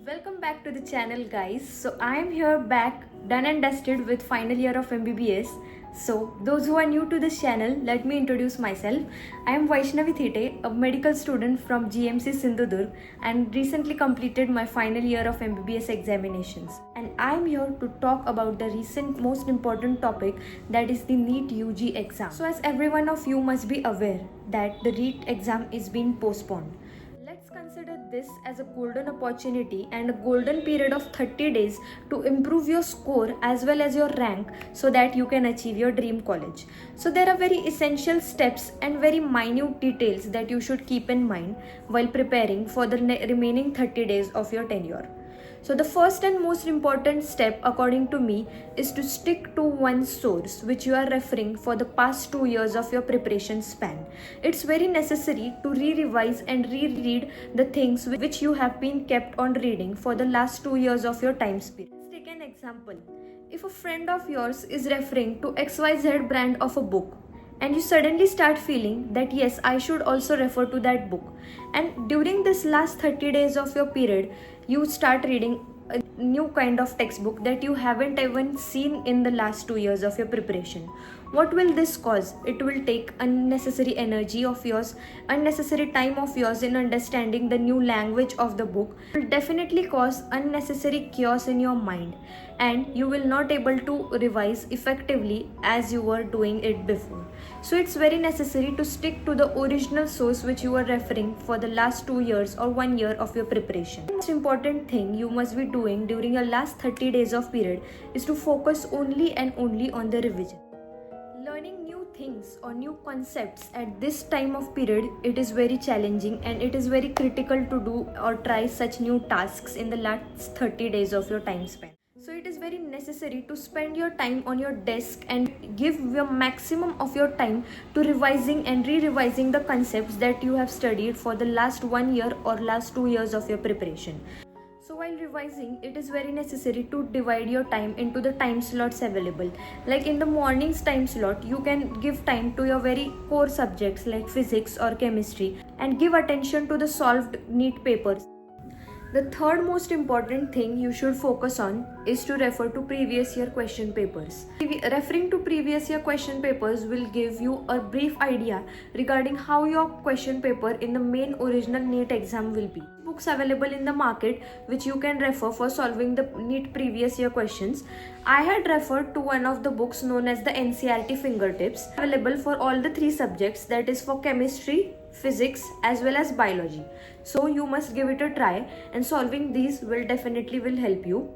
Welcome back to the channel, guys. So I am here back, done and dusted with final year of MBBS. So those who are new to this channel, let me introduce myself. I am Vaishnavi Thite, a medical student from GMC Sindhudurg and recently completed my final year of MBBS examinations. And I am here to talk about the recent most important topic, that is the NEET UG exam. So as every one of you must be aware that the NEET exam is being postponed. Let's consider this as a golden opportunity and a golden period of 30 days to improve your score as well as your rank so that you can achieve your dream college. So there are very essential steps and very minute details that you should keep in mind while preparing for the remaining 30 days of your tenure. So the first and most important step according to me is to stick to one source which you are referring for the past 2 years of your preparation span. It's very necessary to re-revise and reread the things which you have been kept on reading for the last 2 years of your time period. Let's take an example. If a friend of yours is referring to XYZ brand of a book, and you suddenly start feeling that yes, I should also refer to that book, and during this last 30 days of your period you start reading a new kind of textbook that you haven't even seen in the last 2 years of your preparation. What will this cause? It will take unnecessary energy of yours, unnecessary time of yours in understanding the new language of the book. It will definitely cause unnecessary chaos in your mind, and you will not able to revise effectively as you were doing it before. So it's very necessary to stick to the original source which you are referring for the last 2 years or 1 year of your preparation. The most important thing you must be doing during your last 30 days of period is to focus only and only on the revision. Learning new things or new concepts at this time of period, it is very challenging and it is very critical to do or try such new tasks in the last 30 days of your time span. So it is very necessary to spend your time on your desk and give your maximum of your time to revising and re-revising the concepts that you have studied for the last 1 year or last 2 years of your preparation. So while revising, it is very necessary to divide your time into the time slots available. Like in the morning's time slot, you can give time to your very core subjects like physics or chemistry and give attention to the solved NEET papers. The third most important thing you should focus on is to refer to previous year question papers. Referring to previous year question papers will give you a brief idea regarding how your question paper in the main original NEET exam will be. Books available in the market which you can refer for solving the NEET previous year questions. I had referred to one of the books known as the NCERT Fingertips, available for all the 3 subjects, that is for chemistry, physics as well as biology. So you must give it a try, and solving these will definitely help you.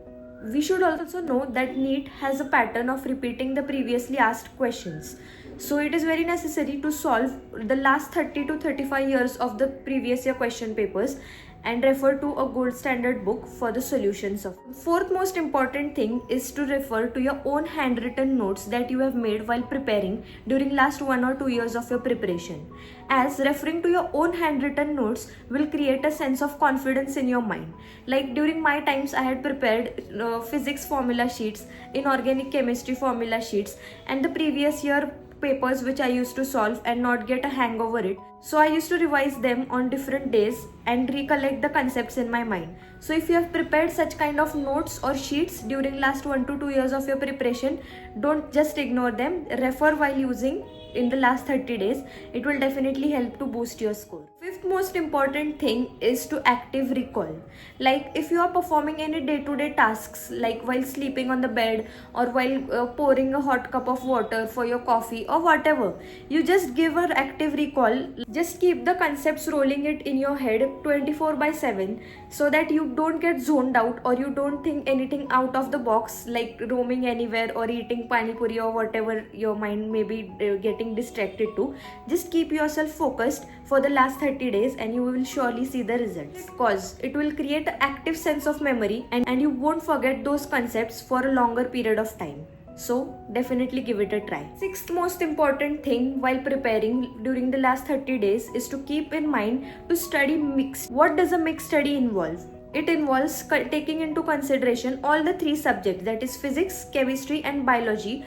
We should also know that NEET has a pattern of repeating the previously asked questions. So it is very necessary to solve the last 30 to 35 years of the previous year question papers and refer to a gold standard book for the solutions of. Fourth most important thing is to refer to your own handwritten notes that you have made while preparing during last 1 or 2 years of your preparation, as referring to your own handwritten notes will create a sense of confidence in your mind. Like during my times, I had prepared physics formula sheets, inorganic chemistry formula sheets, and the previous year papers which I used to solve and not get a hang over it. So I used to revise them on different days and recollect the concepts in my mind. So if you have prepared such kind of notes or sheets during last 1 to 2 years of your preparation, don't just ignore them. Refer while using in the last 30 days. It will definitely help to boost your score. Fifth most important thing is to active recall. Like if you are performing any day-to-day tasks, like while sleeping on the bed or while pouring a hot cup of water for your coffee or whatever, you just give an active recall. Just keep the concepts rolling it in your head 24/7 so that you don't get zoned out or you don't think anything out of the box, like roaming anywhere or eating pani puri or whatever your mind may be getting distracted to. Just keep yourself focused for the last 30 days and you will surely see the results, because it will create an active sense of memory and you won't forget those concepts for a longer period of time. So definitely give it a try. Sixth most important thing while preparing during the last 30 days is to keep in mind to study mixed. What does a mixed study involve? It involves taking into consideration all the 3 subjects, that is physics, chemistry and biology,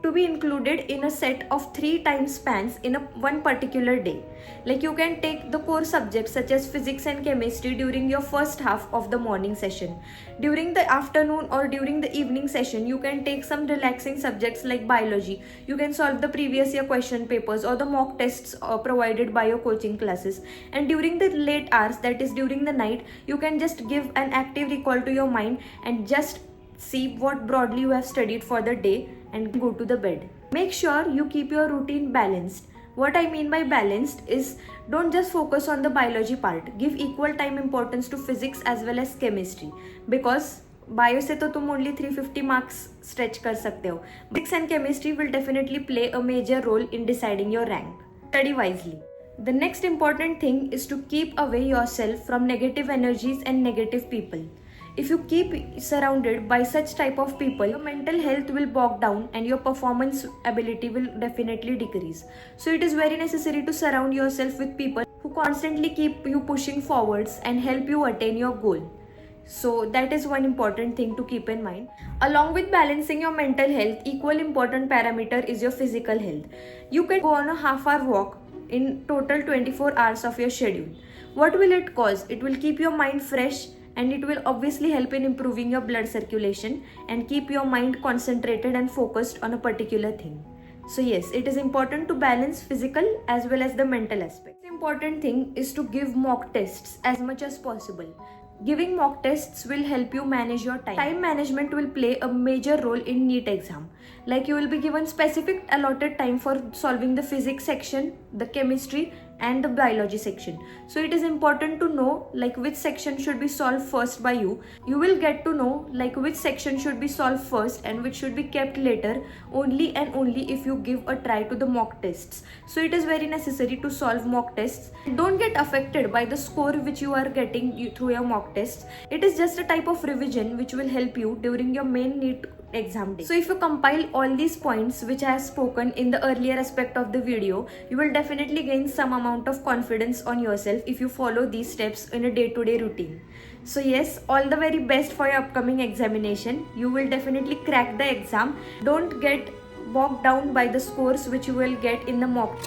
to be included in a set of 3 time spans in one particular day. Like you can take the core subjects such as physics and chemistry during your first half of the morning session. During the afternoon or during the evening session, you can take some relaxing subjects like biology. You can solve the previous year question papers or the mock tests provided by your coaching classes. And during the late hours, that is during the night, you can just give an active recall to your mind and just see what broadly you have studied for the day and go to the bed. Make sure you keep your routine balanced. What I mean by balanced is don't just focus on the biology part. Give equal time importance to physics as well as chemistry, because bio से तो तुम only 350 marks stretch कर सकते हो. Physics and chemistry will definitely play a major role in deciding your rank. Study wisely. The next important thing is to keep away yourself from negative energies and negative people. If you keep surrounded by such type of people, your mental health will bog down and your performance ability will definitely decrease. So it is very necessary to surround yourself with people who constantly keep you pushing forwards and help you attain your goal. So that is one important thing to keep in mind. Along with balancing your mental health, equal important parameter is your physical health. You can go on a half-hour walk in total 24 hours of your schedule. What will it cause? It will keep your mind fresh, and it will obviously help in improving your blood circulation and keep your mind concentrated and focused on a particular thing. So yes, it is important to balance physical as well as the mental aspect. The important thing is to give mock tests as much as possible. Giving mock tests will help you manage your time. Time management will play a major role in NEET exam. Like you will be given specific allotted time for solving the physics section, the chemistry and the biology section. So it is important to know like which section should be solved first by you. You will get to know like which section should be solved first and which should be kept later only and only if you give a try to the mock tests. So it is very necessary to solve mock tests. Don't get affected by the score which you are getting through your mock tests. It is just a type of revision which will help you during your main NEET exam day. So if you compile all these points which I have spoken in the earlier aspect of the video, you will definitely gain some amount of confidence on yourself if you follow these steps in a day-to-day routine. So yes, all the very best for your upcoming examination. You will definitely crack the exam. Don't get bogged down by the scores which you will get in the mock.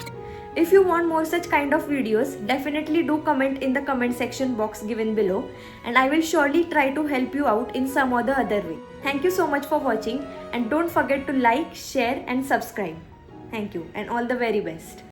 If you want more such kind of videos, definitely do comment in the comment section box given below, and I will surely try to help you out in some or the other way. Thank you so much for watching, and don't forget to like, share and subscribe. Thank you and all the very best.